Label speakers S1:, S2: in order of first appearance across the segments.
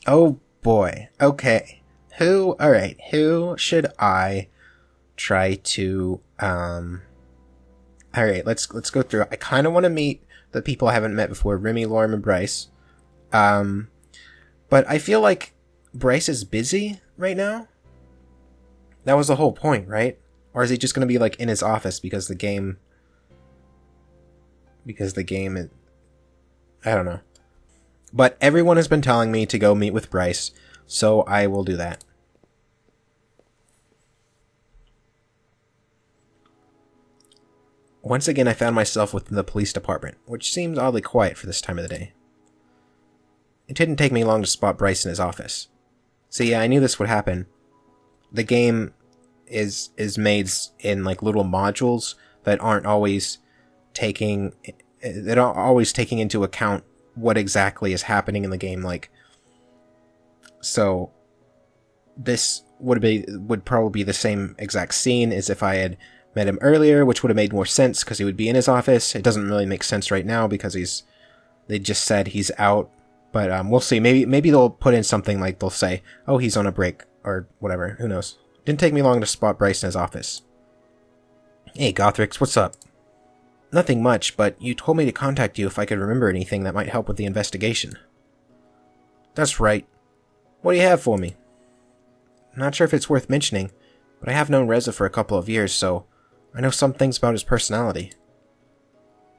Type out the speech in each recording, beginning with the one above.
S1: Oh boy. Okay. Alright, who should I try to, alright, let's go through. I kinda wanna meet the people I haven't met before, Remy, Lorm, and Bryce. Um, but I feel like Bryce is busy right now. That was the whole point, right? Or is he just gonna be like in his office because the game, I don't know. But everyone has been telling me to go meet with Bryce, so I will do that. Once again, I found myself within the police department, which seems oddly quiet for this time of the day. It didn't take me long to spot Bryce in his office. See, I knew this would happen. The game is made in like little modules that aren't always taking into account what exactly is happening in the game. Like, so this would probably be the same exact scene as if I had met him earlier, which would have made more sense because he would be in his office. It doesn't really make sense right now because they just said he's out, but we'll see. Maybe they'll put in something like they'll say, oh, he's on a break or whatever. Who knows? Didn't take me long to spot Bryce in his office. Hey, Gothrix, what's up? Nothing much, but you told me to contact you if I could remember anything that might help with the investigation. That's right. What do you have for me? Not sure if it's worth mentioning, but I have known Reza for a couple of years, so I know some things about his personality.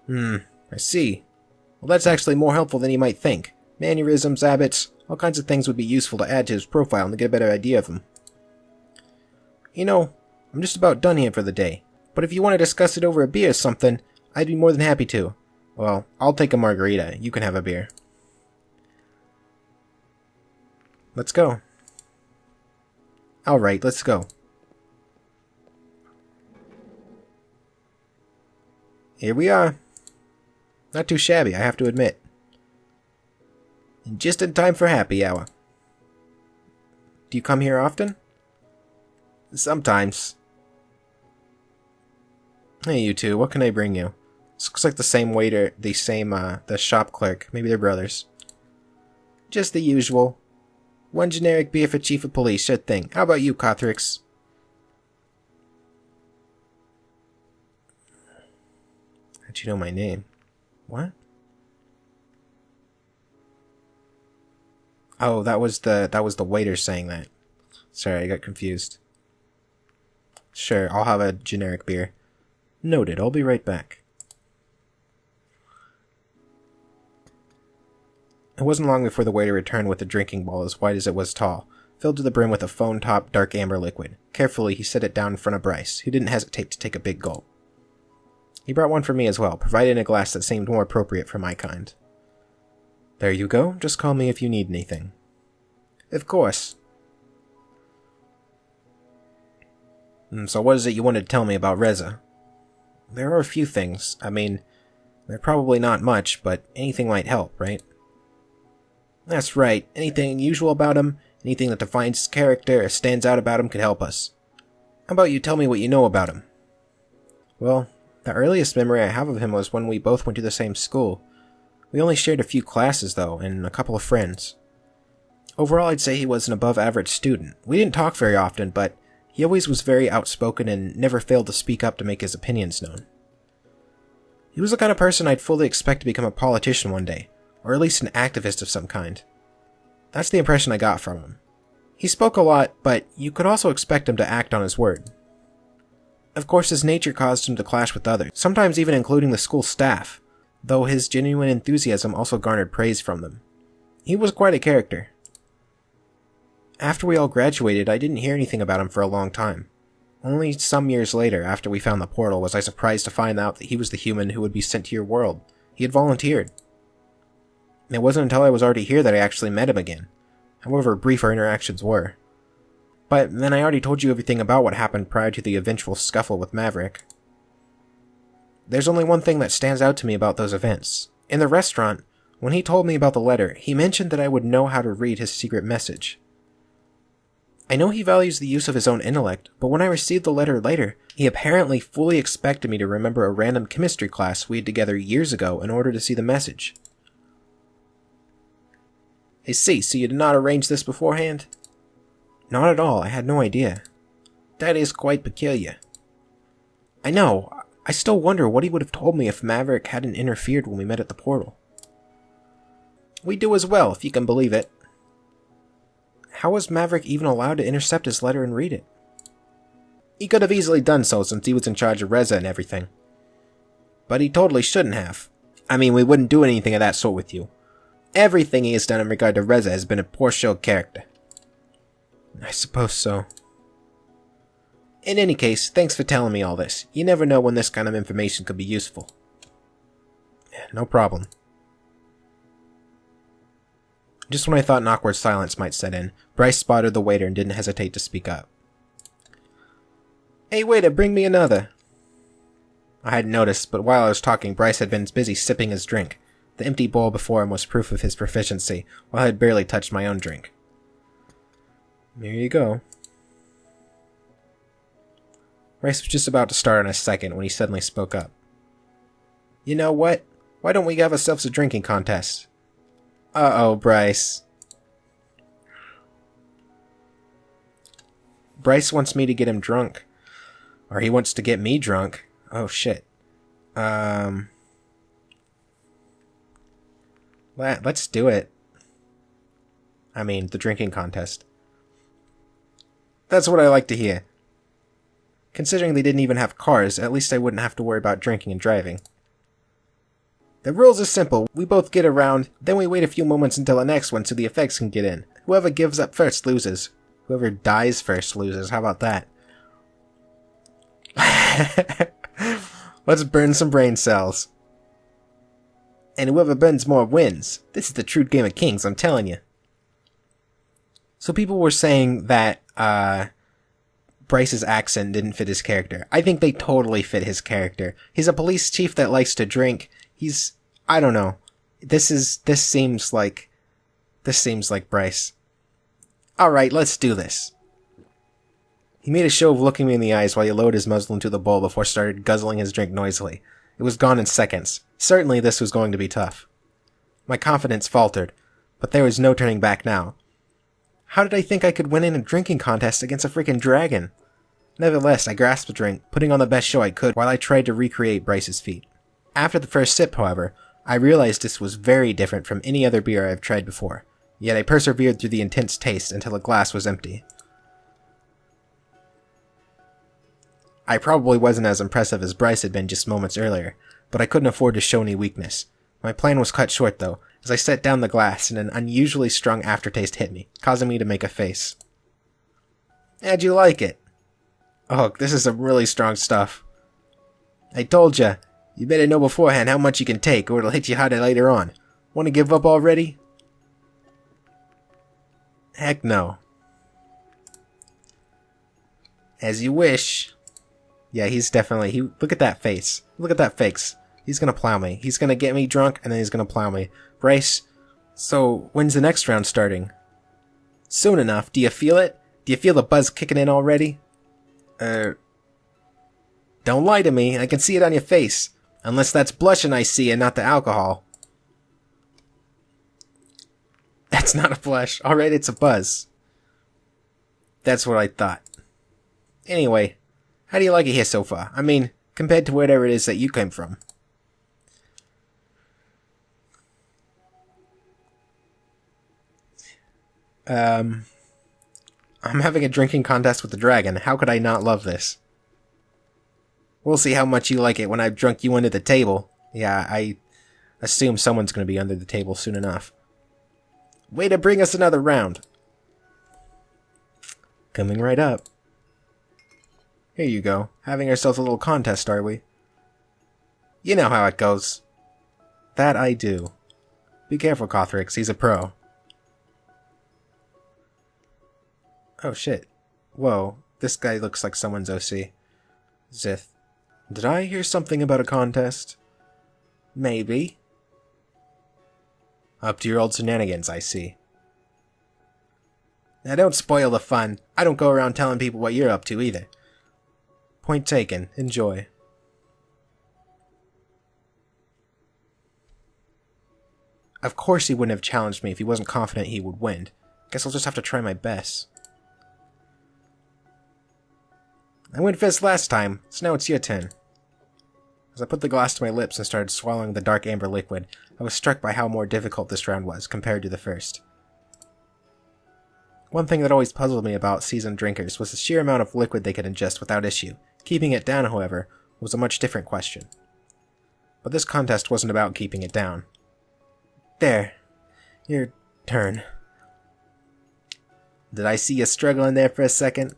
S1: I see. Well, that's actually more helpful than you might think. Mannerisms, habits, all kinds of things would be useful to add to his profile and to get a better idea of him. You know, I'm just about done here for the day, but if you want to discuss it over a beer or something, I'd be more than happy to. Well, I'll take a margarita. You can have a beer. Let's go. Alright, let's go. Here we are. Not too shabby, I have to admit. And just in time for happy hour. Do you come here often? Sometimes. Hey, you two, what can I bring you? This looks like the same waiter, the shop clerk. Maybe they're brothers. Just the usual. One generic beer for Chief of Police, sure thing. How about you, Gothrix? How'd you know my name? What? Oh, that was the waiter saying that. Sorry, I got confused. Sure, I'll have a generic beer. Noted, I'll be right back. It wasn't long before the waiter returned with a drinking bowl as wide as it was tall, filled to the brim with a foam-topped dark amber liquid. Carefully, he set it down in front of Bryce, who didn't hesitate to take a big gulp. He brought one for me as well, providing a glass that seemed more appropriate for my kind. There you go, just call me if you need anything. Of course. So what is it you wanted to tell me about Reza? There are a few things. I mean, they're probably not much, but anything might help, right? That's right. Anything unusual about him, anything that defines his character or stands out about him could help us. How about you tell me what you know about him? Well, the earliest memory I have of him was when we both went to the same school. We only shared a few classes, though, and a couple of friends. Overall, I'd say he was an above-average student. We didn't talk very often, but he always was very outspoken and never failed to speak up to make his opinions known. He was the kind of person I'd fully expect to become a politician one day, or at least an activist of some kind. That's the impression I got from him. He spoke a lot, but you could also expect him to act on his word. Of course, his nature caused him to clash with others, sometimes even including the school staff, though his genuine enthusiasm also garnered praise from them. He was quite a character. After we all graduated, I didn't hear anything about him for a long time. Only some years later, after we found the portal, was I surprised to find out that he was the human who would be sent to your world. He had volunteered. It wasn't until I was already here that I actually met him again, however brief our interactions were. But then I already told you everything about what happened prior to the eventual scuffle with Maverick. There's only one thing that stands out to me about those events. In the restaurant, when he told me about the letter, he mentioned that I would know how to read his secret message. I know he values the use of his own intellect, but when I received the letter later, he apparently fully expected me to remember a random chemistry class we had together years ago in order to see the message. I see, so you did not arrange this beforehand? Not at all, I had no idea. That is quite peculiar. I know. I still wonder what he would have told me if Maverick hadn't interfered when we met at the portal. We do as well, if you can believe it. How was Maverick even allowed to intercept his letter and read it? He could have easily done so since he was in charge of Reza and everything. But he totally shouldn't have. I mean, we wouldn't do anything of that sort with you. Everything he has done in regard to Reza has been a poor show of character. I suppose so. In any case, thanks for telling me all this. You never know when this kind of information could be useful. No problem. Just when I thought an awkward silence might set in, Bryce spotted the waiter and didn't hesitate to speak up. Hey waiter, bring me another. I hadn't noticed, but while I was talking, Bryce had been busy sipping his drink. The empty bowl before him was proof of his proficiency, while I had barely touched my own drink. Here you go. Bryce was just about to start on his second when he suddenly spoke up. You know what? Why don't we have ourselves a drinking contest? Uh-oh, Bryce. Bryce wants me to get him drunk. Or he wants to get me drunk. Oh, shit. Let's do it. I mean, the drinking contest. That's what I like to hear. Considering they didn't even have cars, at least I wouldn't have to worry about drinking and driving. The rules are simple. We both get around, then we wait a few moments until the next one so the effects can get in. Whoever gives up first loses. Whoever dies first loses. How about that? Let's burn some brain cells. And whoever burns more wins. This is the true game of kings, I'm telling you. So people were saying that, Bryce's accent didn't fit his character. I think they totally fit his character. He's a police chief that likes to drink. I don't know. This seems like Bryce. Alright, let's do this. He made a show of looking me in the eyes while he lowered his muzzle into the bowl before started guzzling his drink noisily. It was gone in seconds. Certainly this was going to be tough. My confidence faltered, but there was no turning back now. How did I think I could win in a drinking contest against a freaking dragon? Nevertheless, I grasped the drink, putting on the best show I could while I tried to recreate Bryce's feat. After the first sip, however, I realized this was very different from any other beer I have tried before, yet I persevered through the intense taste until the glass was empty. I probably wasn't as impressive as Bryce had been just moments earlier, but I couldn't afford to show any weakness. My plan was cut short, though, as I set down the glass and an unusually strong aftertaste hit me, causing me to make a face. How'd you like it? Oh, this is some really strong stuff. I told ya, you better know beforehand how much you can take, or it'll hit you harder later on. Want to give up already? Heck no. As you wish. Yeah, he's definitely... look at that face. Look at that face. He's gonna plow me. He's gonna get me drunk, and then he's gonna plow me. Bryce, so when's the next round starting? Soon enough. Do you feel it? Do you feel the buzz kicking in already? Don't lie to me. I can see it on your face. Unless that's blushing I see and not the alcohol. That's not a blush. Alright, it's a buzz. That's what I thought. Anyway, how do you like it here so far? I mean, compared to whatever it is that you came from. I'm having a drinking contest with the dragon. How could I not love this? We'll see how much you like it when I've drunk you under the table. Yeah, I assume someone's going to be under the table soon enough. Way to bring us another round. Coming right up. Here you go. Having ourselves a little contest, are we? You know how it goes. That I do. Be careful, Cothrix. He's a pro. Oh shit. Whoa. This guy looks like someone's OC. Zith. Did I hear something about a contest? Maybe. Up to your old shenanigans, I see. Now don't spoil the fun. I don't go around telling people what you're up to either. Point taken. Enjoy. Of course he wouldn't have challenged me if he wasn't confident he would win. Guess I'll just have to try my best. I went first last time, so now it's your turn. As I put the glass to my lips and started swallowing the dark amber liquid, I was struck by how more difficult this round was compared to the first. One thing that always puzzled me about seasoned drinkers was the sheer amount of liquid they could ingest without issue. Keeping it down, however, was a much different question. But this contest wasn't about keeping it down. There. Your turn. Did I see you struggling there for a second?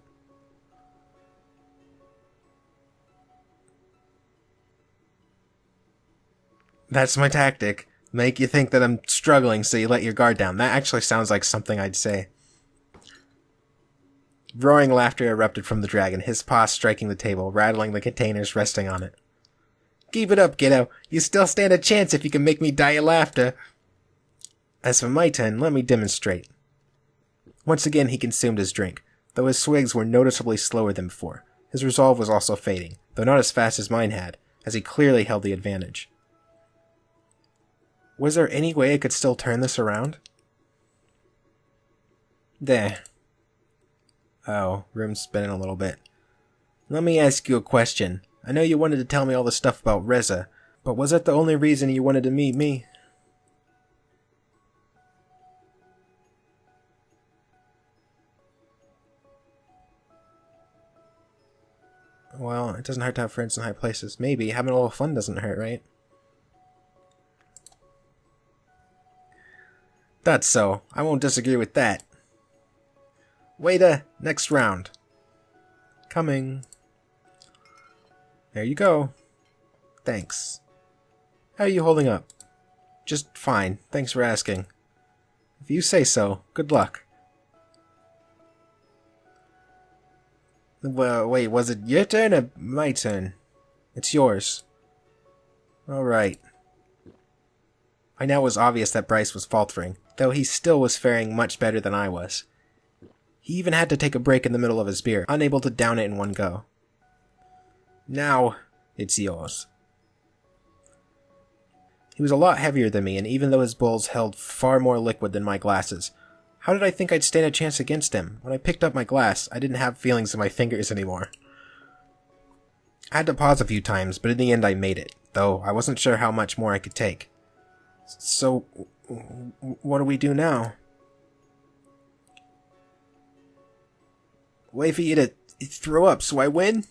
S1: That's my tactic. Make you think that I'm struggling so you let your guard down. That actually sounds like something I'd say. Roaring laughter erupted from the dragon, his paw striking the table, rattling the containers resting on it. Keep it up, kiddo. You still stand a chance if you can make me die of laughter. As for my turn, let me demonstrate. Once again he consumed his drink, though his swigs were noticeably slower than before. His resolve was also fading, though not as fast as mine had, as he clearly held the advantage. Was there any way I could still turn this around? There. Oh, room's spinning a little bit. Let me ask you a question. I know you wanted to tell me all the stuff about Reza, but was that the only reason you wanted to meet me? Well, it doesn't hurt to have friends in high places. Maybe. Having a little fun doesn't hurt, right? That's so. I won't disagree with that. Waiter, next round. Coming. There you go. Thanks. How are you holding up? Just fine. Thanks for asking. If you say so, good luck. Well, wait, was it your turn or my turn? It's yours. Alright. By now it was obvious that Bryce was faltering, though he still was faring much better than I was. He even had to take a break in the middle of his beer, unable to down it in one go. Now, it's yours. He was a lot heavier than me, and even though his bowls held far more liquid than my glasses, how did I think I'd stand a chance against him? When I picked up my glass, I didn't have feelings in my fingers anymore. I had to pause a few times, but in the end I made it, though I wasn't sure how much more I could take. So, what do we do now? Wait for you to throw up so I win?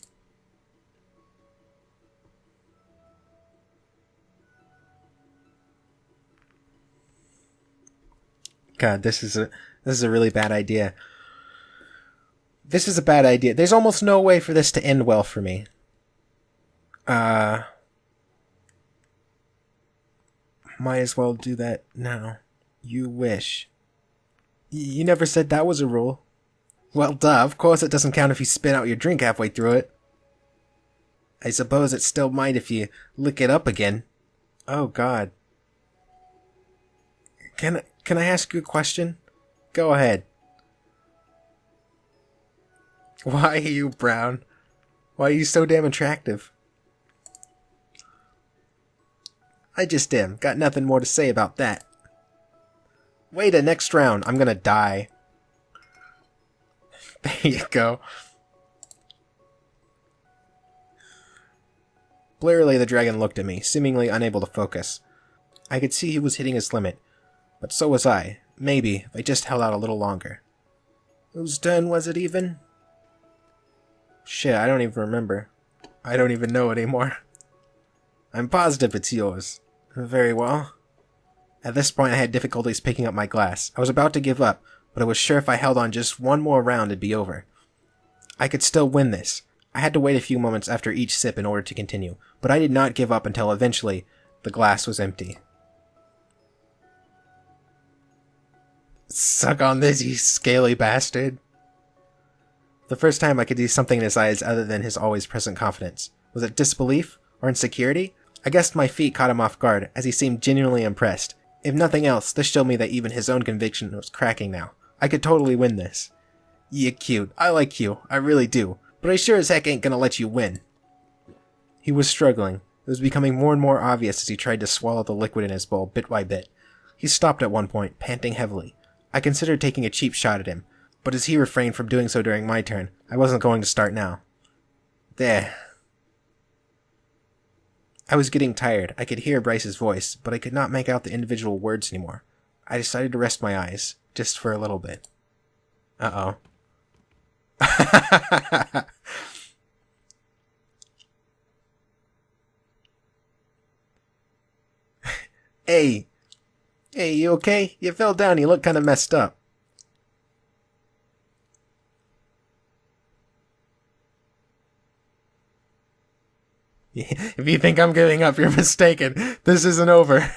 S1: God, this is a really bad idea. This is a bad idea. There's almost no way for this to end well for me. Might as well do that now. You wish. You never said that was a rule. Well, duh, of course it doesn't count if you spit out your drink halfway through it. I suppose it still might if you lick it up again. Oh, God. Can I ask you a question? Go ahead. Why are you brown? Why are you so damn attractive? I just am. Got nothing more to say about that. Wait, next round. I'm gonna die. There you go. Blearily, the dragon looked at me, seemingly unable to focus. I could see he was hitting his limit, but so was I. Maybe, if I just held out a little longer. Whose turn was it even? Shit, I don't even remember. I don't even know anymore. I'm positive it's yours. Very well. At this point I had difficulties picking up my glass. I was about to give up, but I was sure if I held on just one more round it'd be over. I could still win this. I had to wait a few moments after each sip in order to continue, but I did not give up until eventually the glass was empty. Suck on this, you scaly bastard. The first time I could see something in his eyes other than his always present confidence. Was it disbelief? Or insecurity? I guessed my feet caught him off guard, as he seemed genuinely impressed. If nothing else, this showed me that even his own conviction was cracking now. I could totally win this. Yeah, cute. I like you. I really do. But I sure as heck ain't gonna let you win. He was struggling. It was becoming more and more obvious as he tried to swallow the liquid in his bowl bit by bit. He stopped at one point, panting heavily. I considered taking a cheap shot at him, but as he refrained from doing so during my turn, I wasn't going to start now. There. I was getting tired. I could hear Bryce's voice, but I could not make out the individual words anymore. I decided to rest my eyes, just for a little bit. Uh-oh. Hey, you okay? You fell down, you look kinda messed up. If you think I'm giving up, you're mistaken. This isn't over.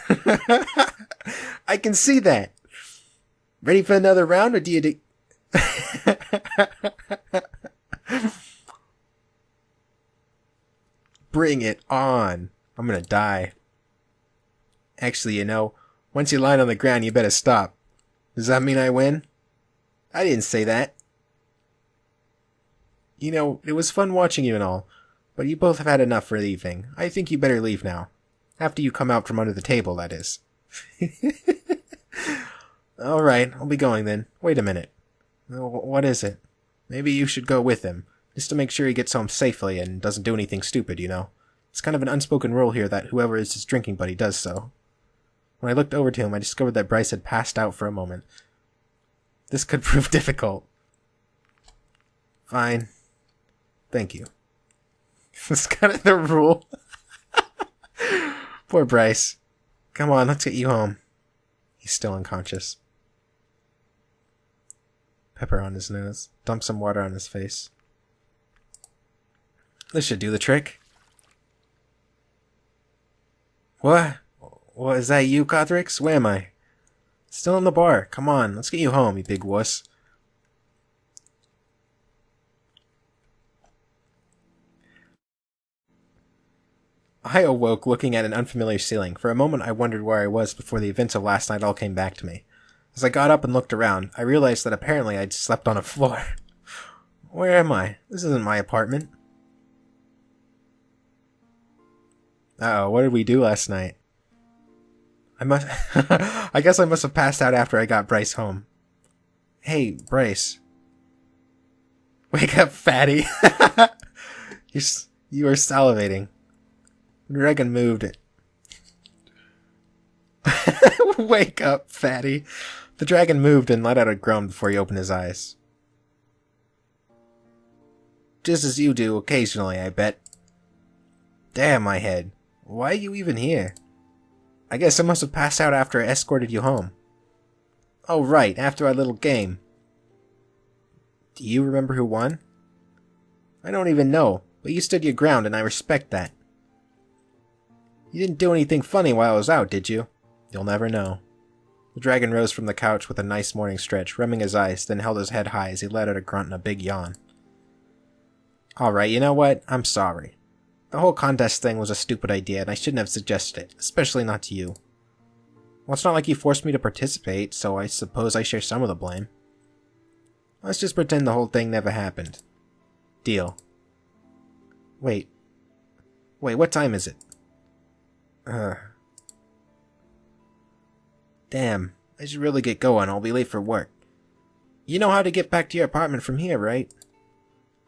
S1: I can see that. Ready for another round, or do you... Bring it on. I'm gonna die. Actually, you know, once you land on the ground, you better stop. Does that mean I win? I didn't say that. You know, it was fun watching you and all, but you both have had enough for the evening. I think you better leave now. After you come out from under the table, that is. Alright, I'll be going then. Wait a minute. What is it? Maybe you should go with him, just to make sure he gets home safely and doesn't do anything stupid, you know. It's kind of an unspoken rule here that whoever is his drinking buddy does so. When I looked over to him, I discovered that Bryce had passed out for a moment. This could prove difficult. Fine. Thank you. That's kind of the rule. Poor Bryce. Come on, let's get you home. He's still unconscious. Pepper on his nose. Dump some water on his face. This should do the trick. What? What, is that you, Cothrix? Where am I? Still in the bar. Come on, let's get you home, you big wuss. I awoke looking at an unfamiliar ceiling. For a moment I wondered where I was before the events of last night all came back to me. As I got up and looked around, I realized that apparently I'd slept on a floor. Where am I? This isn't my apartment. Uh-oh, what did we do last night? I guess I must have passed out after I got Bryce home. Hey, Bryce. Wake up, fatty. You are salivating. The dragon moved it. Wake up, fatty. The dragon moved and let out a groan before he opened his eyes. Just as you do occasionally, I bet. Damn my head. Why are you even here? I guess I must have passed out after I escorted you home. Oh right, after our little game. Do you remember who won? I don't even know, but you stood your ground and I respect that. You didn't do anything funny while I was out, did you? You'll never know. The dragon rose from the couch with a nice morning stretch, rubbing his eyes, then held his head high as he let out a grunt and a big yawn. Alright, you know what? I'm sorry. The whole contest thing was a stupid idea, and I shouldn't have suggested it, especially not to you. Well, it's not like you forced me to participate, so I suppose I share some of the blame. Let's just pretend the whole thing never happened. Deal. Wait, what time is it? Damn, I should really get going, I'll be late for work. You know how to get back to your apartment from here, right?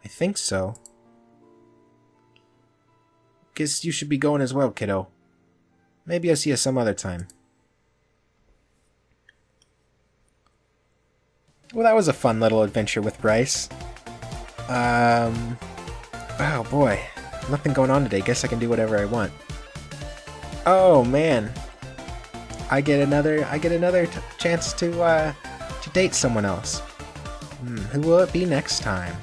S1: I think so. Guess you should be going as well, kiddo. Maybe I'll see you some other time. Well, that was a fun little adventure with Bryce. Oh boy. Nothing going on today. Guess I can do whatever I want. Oh man. I get another chance to date someone else. Who will it be next time?